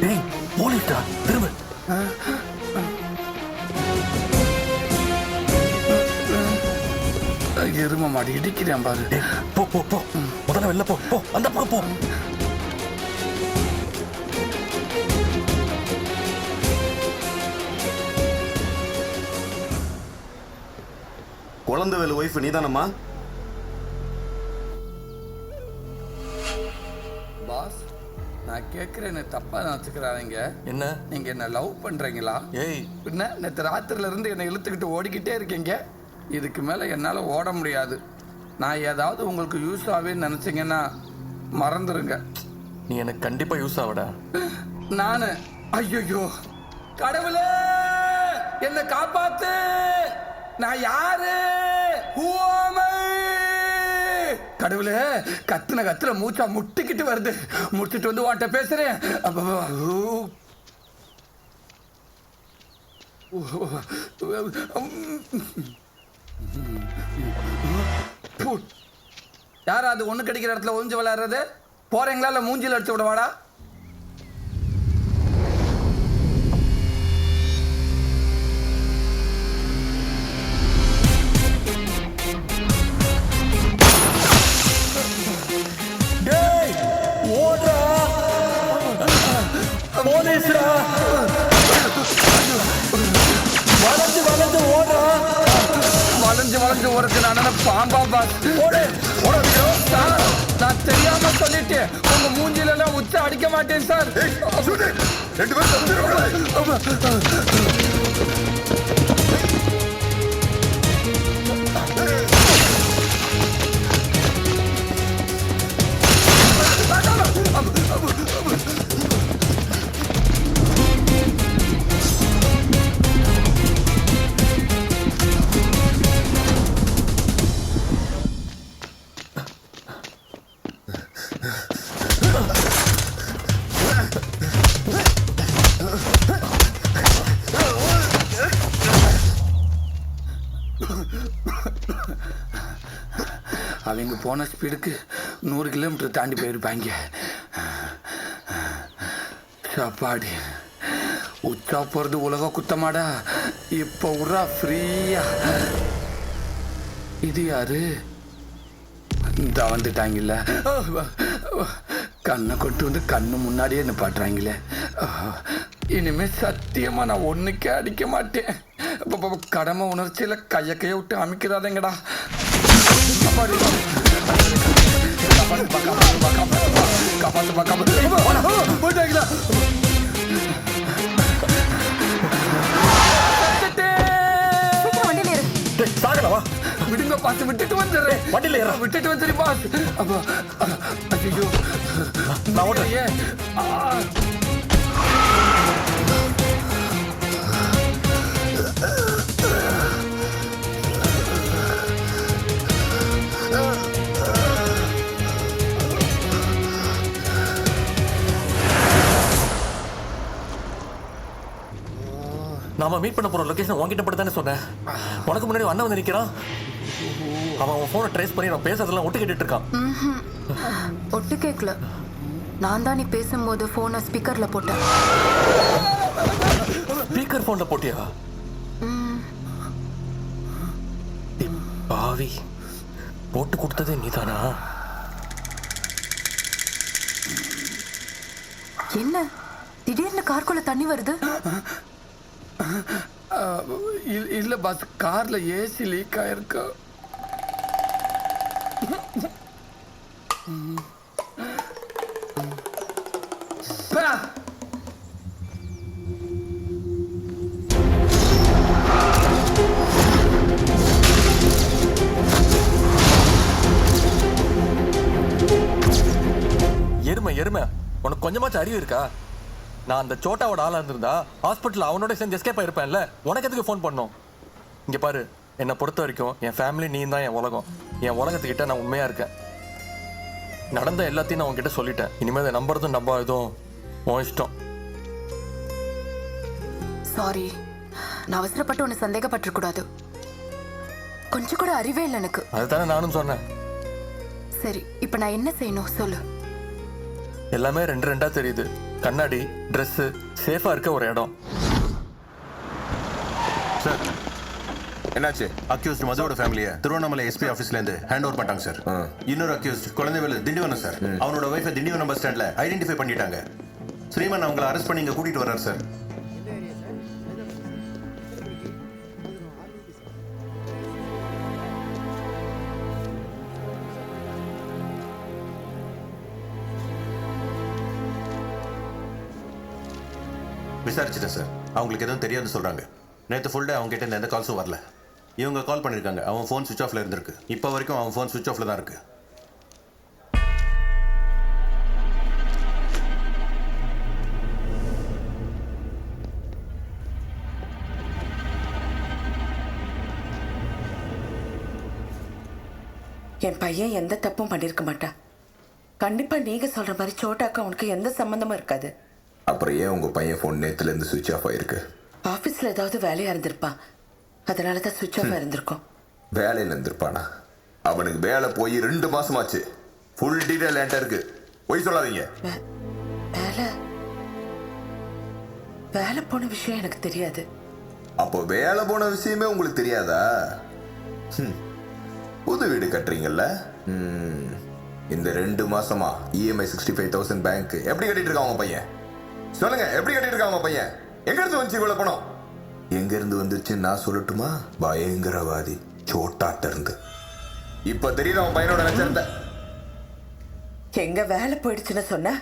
டேய் போலீஸ்டா திரும்ப. எரும மாடி இடிக்கிறேன் பாரு. போ போ போ முதல்ல வெளில போ போ அந்த பக்கம் போ. குழந்தைவேலு ஒய்ஃப் நீதானம்மா? பாஸ், நான் கேட்குறேன்னு தப்பா நினச்சிக்கிறாங்க. என்ன நீங்க என்ன லவ் பண்றீங்களா? ஏய் பின்ன நேற்று ராத்திரில இருந்து என்னை இழுத்துக்கிட்டு ஓடிக்கிட்டே இருக்கீங்க. இதுக்கு மேலே என்னால் ஓட முடியாது. நான் ஏதாவது உங்களுக்கு யூஸ் ஆவேன்னு நினச்சிங்கன்னா மறந்துடுங்க. நீ எனக்கு கண்டிப்பா யூஸ் ஆவடா. நான் ஐயோ கடவுளே என்னை காப்பாத்து. நான் யாரு? Who am I? கடவுளே கத்துல மூச்சா முட்டிக்கிட்டு வருது. முடிச்சிட்டு வந்து வாட்ட பேசுறேன். யாரா அது ஒண்ணு கிடைக்கிற இடத்துல ஒளிஞ்சு விளையாடுறது? போறீங்களா இல்ல மூஞ்சில அடிச்சு விடவாடா? டேய் ஓடுடா போலீஸ்டா. வளைஞ்சு வளைஞ்சு ஓடுறா. வளைஞ்சு ஓடுறது நான் பாம்பா பாஸ். ஓடு ஓடுறீங்க சார். நான் தெரியாம சொல்லிட்டு உங்க மூஞ்சில எல்லாம் உச்ச அடிக்க மாட்டேன் சார். ரெண்டு பேரும் அவங்க போன ஸ்பீடுக்கு 100 கிலோமீட்டர் தாண்டி போயிருப்பாங்க. சாப்பாடு உச்சா போறது உலக குத்தமாடா. இப்ப உரா ஃப்ரீயா. இது யாரு? இந்த வந்துட்டாங்கல்ல. கண்ணை கொண்டு வந்து கண்ணு முன்னாடியே நிப்பாட்டுறாங்களே. இனிமே சத்தியமா நான் ஒண்ணுக்கே அடிக்க மாட்டேன். கடமை உணர்ச்சியில கைய விட்டு அமைக்கிறாதேங்கடா. விடுங்க பாத்து விட்டுட்டு வந்துடுறேன். வண்டியில ஏற. விட்டுட்டு வந்துரு பாஸ். ஐயோ நான் ஓடுறேன். நாம மீட் பண்ண போற லொகேஷன் உன்கிட்ட பட்டு தானே சொன்னேன். உனக்கு முன்னாடி அண்ணன் வந்து நிக்கிறான். அவன் போனை ட்ரேஸ் பண்ணி நான் பேசுறதெல்லாம் ஒட்டு கேட்டுட்டு இருக்கான். ஒட்டு கேட்கல. நான் தான் நீ பேசும்போது போனை ஸ்பீக்கர்ல போட்டேன். ஸ்பீக்கர் போன்ல போட்டியா? பாவி போட்டு கொடுத்ததே நீதானா? என்ன திடீர்னு கார்க்குள்ள தண்ணி வருது? இல்ல பாஸ், கார்ல ஏசி லீக் ஆயிருக்கு. எருமை எருமை, உனக்கு கொஞ்சமாச்சும் அறிவு இருக்கா? நான் அந்த சோட்டாவோட ஆளா இருந்திருந்தா ஹாஸ்பிட்டல் அவனோட சேர்ந்து எஸ்கேப் ஆயிருப்பேன்ல. உனக்கு எதுக்கு ஃபோன் பண்ணோம்? இங்க பாரு, என்னை பொறுத்த வரைக்கும் என் ஃபேமிலி நீ தான் என் உலகம். என் உலகத்துக்கிட்ட நான் உண்மையா இருக்கேன். நடந்த எல்லாத்தையும் நான் உன்கிட்ட சொல்லிட்டேன். இனிமேல் அதை நம்புறதும் நம்பாததும் உன் இஷ்டம். சாரி, நான் அவசரப்பட்டு உன்னை சந்தேகப்பட்டிருக்கூடாது. கொஞ்சம் கூட அறிவே இல்லை எனக்கு. அதுதானே நானும் சொன்னேன். சரி, இப்ப நான் என்ன செய்யணும் சொல்லு. எல்லாமே ரெண்டு ரெண்டா தெரியுது. கண்ணாடி, ட்ரெஸ்ஸு, சேஃபா இருக்க ஒரு இடம். சார் என்னாச்சு? அக்யூஸ்ட் மதுவோட ஃபேமிலியை திருவண்ணாமலை எஸ்பி ஆஃபீஸ்ல இருந்து ஹேண்ட் ஓவர் பண்ணிட்டாங்க சார். இன்னொரு அக்யூஸ்ட் குழந்தைவேலு திண்டிவனம் சார். அவனோட ஒய்ஃபை திண்டிவனம் பஸ் ஸ்டாண்ட்ல ஐடென்டிஃபை பண்ணிட்டாங்க. ஸ்ரீமன் அவங்கள அரெஸ்ட் பண்ணி இங்க கூட்டிட்டு வர்றாரு சார். விசாரிச்சிட்டேன் சார். அவங்களுக்கு எதுவும் தெரியாதுன்னு சொல்றாங்க. நேற்று ஃபுல் டே அவங்க கிட்ட எந்த கால்ஸும் வரல. இவங்க கால் பண்ணியிருக்காங்க. அவன் ஃபோன் சுவிச் ஆஃப்ல இருந்திருக்கு. இப்போ வரைக்கும் அவன் ஃபோன் சுவிச் ஆஃப்ல தான் இருக்கு. என் பையன் எந்த தப்பும் பண்ணிருக்க மாட்டான். கண்டிப்பா நீங்க சொல்ற மாதிரி சோட்டாக்கு அவனுக்கு எந்த சம்பந்தமும் இருக்காது. அப்புறம் ஏன் உங்க பையன் ஃபோன் நேத்துல இருந்து சுவிட்ச் ஆஃப் ஆயிருக்கு? ஆபீஸ்ல ஏதாவது வேலையா இருந்திருப்பான். அதனாலதான் சுவிட்ச் ஆஃப் இருந்திருக்கும். வேலையில இருந்திருப்பானா? அவனுக்கு வேலை போய் 2 மாசமாச்சு. ஃபுல் டீடைல் என்கிட்ட இருக்கு. போய் சொல்லாதீங்க. வேலை வேலை போன விஷயம் எனக்கு தெரியாது. அப்போ வேலை போன விஷயமே உங்களுக்கு தெரியாதா? புது வீடு கட்டுறீங்கல்ல? இந்த 2 மாசமா இஎம்ஐ 65,000 பேங்க் எப்படி கட்டிட்டு இருக்கான் உங்க பையன்? சொல்லுங்க, எப்படி கட்டிட்டு இருக்கான் உங்க பையன்? எங்க இருந்து வந்துச்சு இவ்வளவு பணம்? எங்க இருந்து வந்துச்சு நான் சொல்லட்டுமா? பயங்கரவாதி சோட்டாட்ட இருந்து. இப்ப தெரியுது அவன் பையனோட நச்சரித்த. எங்க வேலை போயிடுச்சுன்னு சொன்ன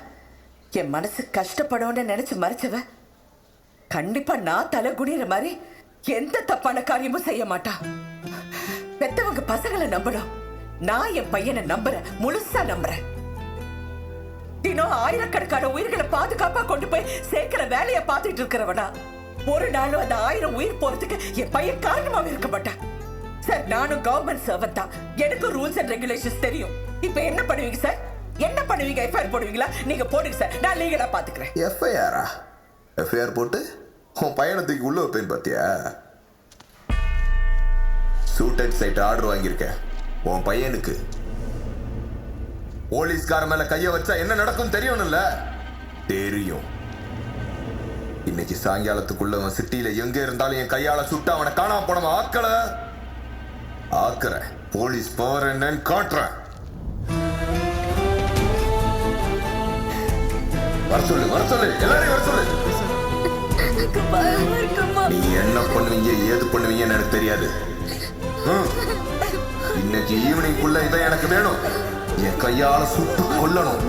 என் மனசு கஷ்டப்படும்னு நினைச்சு மறைச்சவ கண்டிப்பா நான் தலை குனிற மாதிரி எந்த தப்பான காரியமும் செய்ய மாட்டா. பெத்தவங்க பசங்களை நம்பணும். நான் என் பையனை நம்புறேன், முழுசா நம்புறேன். தினம் ஆயிரக்கணக்கான உயிர்களை பாதுகாப்பா கொண்டு போய் சேர்க்கிற வேலையை பார்த்துட்டு இருக்கிறவனா ஒரு நாளும் அந்த 1000 உயிர் போறதுக்கு என் பையன் காரணமாக இருக்க மாட்டான். சார், நானும் கவர்மெண்ட் சர்வன்ட் தான். எனக்கு ரூல்ஸ் அண்ட் ரெகுலேஷன்ஸ் தெரியும். இப்ப என்ன பண்ணுவீங்க சார்? என்ன பண்ணுவீங்க? எஃப்ஐஆர் போடுவீங்களா? நீங்க போடுங்க சார், நான் லீகலா பாத்துக்கிறேன். எஃப்ஐஆரா? எஃப்ஐஆர் போட்டு உன் பையனை தூக்கி உள்ள வைப்பேன் பாத்தியா? சூட் அண்ட் சைட் ஆர்டர் வாங்கியிருக்கேன் உன் பையனுக்கு. போலீஸ்கார மேல கைய வச்சா என்ன நடக்கும் தெரியும்ல? தெரியும். இன்னைக்கு சாயங்காலத்துக்குள்ள அவன் சிட்டியில எங்க இருந்தாலும் என் கையால சுட்டு அவனை காணாம போனவன் ஆக்குறேன். போலீஸ் பவர் என்னன்னு காட்டுறேன். வர சொல்லு, எல்லாரையும் வர சொல்லு. நீ என்ன பண்ணுவீங்க ஏது பண்ணுவீங்கன்னு எனக்கு தெரியாது. இன்னைக்கு ஈவினிங்குள்ள இதை எனக்கு வேணும். என் கையால சுட்டு கொல்லணும்.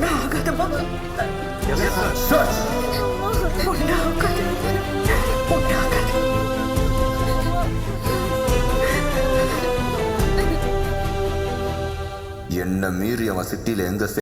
என்ன மீறி அவன் சிட்டியில எங்க